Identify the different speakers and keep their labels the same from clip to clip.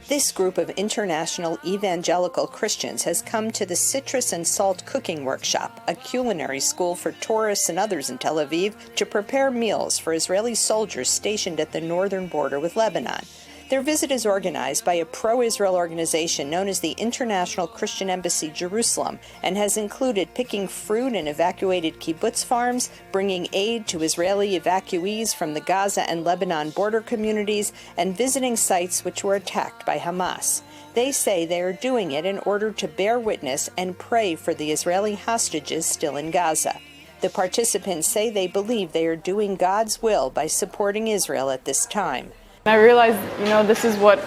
Speaker 1: This group of international evangelical Christians has come to the Citrus and Salt Cooking Workshop, a culinary school for tourists and others in Tel Aviv, to prepare meals for Israeli soldiers stationed at the northern border with Lebanon. Their visit is organized by a pro-Israel organization known as the International Christian Embassy Jerusalem and has included picking fruit in evacuated kibbutz farms, bringing aid to Israeli evacuees from the Gaza and Lebanon border communities, and visiting sites which were attacked by Hamas. They say they are doing it in order to bear witness and pray for the Israeli hostages still in Gaza. The participants say they believe they are doing God's will by supporting Israel at this time.
Speaker 2: I realized, this is what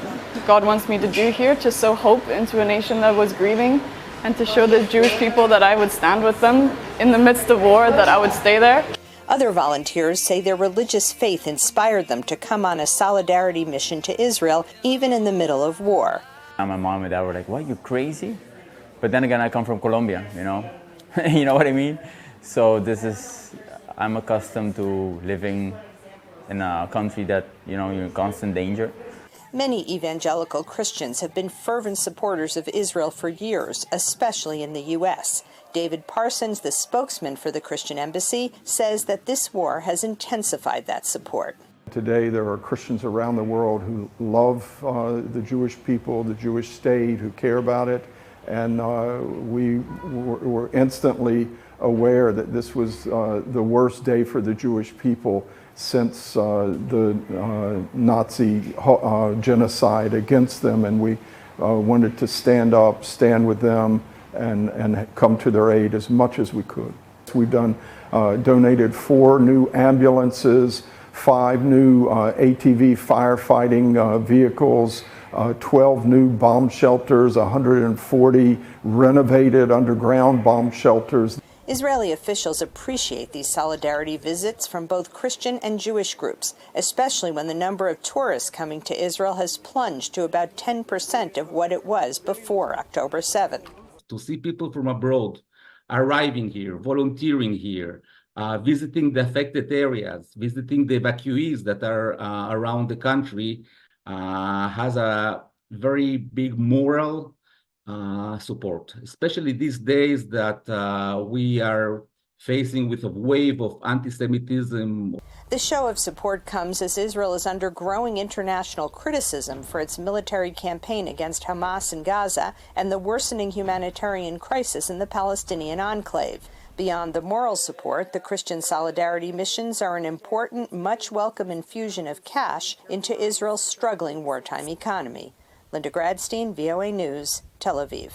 Speaker 2: God wants me to do here, to sow hope into a nation that was grieving and to show the Jewish people that I would stand with them in the midst of war, that I would stay there.
Speaker 1: Other volunteers say their religious faith inspired them to come on a solidarity mission to Israel, even in the middle of war.
Speaker 3: My mom and dad were like, "What, you crazy?" But then again, I come from Colombia, you know what I mean? So I'm accustomed to living in a country that, you're in constant danger.
Speaker 1: Many evangelical Christians have been fervent supporters of Israel for years, especially in the U.S. David Parsons, the spokesman for the Christian Embassy, says that this war has intensified that support.
Speaker 4: Today there are Christians around the world who love the Jewish people, the Jewish state, who care about it, and we were instantly aware that this was the worst day for the Jewish people since the Nazi genocide against them, and we wanted to stand with them and come to their aid as much as we could. We've donated 4 new ambulances, 5 new ATV firefighting vehicles, 12 new bomb shelters, 140 renovated underground bomb shelters.
Speaker 1: Israeli officials appreciate these solidarity visits from both Christian and Jewish groups, especially when the number of tourists coming to Israel has plunged to about 10% of what it was before October 7th.
Speaker 5: To see people from abroad arriving here, volunteering here, visiting the affected areas, visiting the evacuees that are around the country, has a very big moral support, especially these days that we are facing with a wave of anti-Semitism.
Speaker 1: The show of support comes as Israel is under growing international criticism for its military campaign against Hamas in Gaza and the worsening humanitarian crisis in the Palestinian enclave. Beyond the moral support, the Christian solidarity missions are an important, much welcome infusion of cash into Israel's struggling wartime economy. Linda Gradstein, VOA News, Tel Aviv.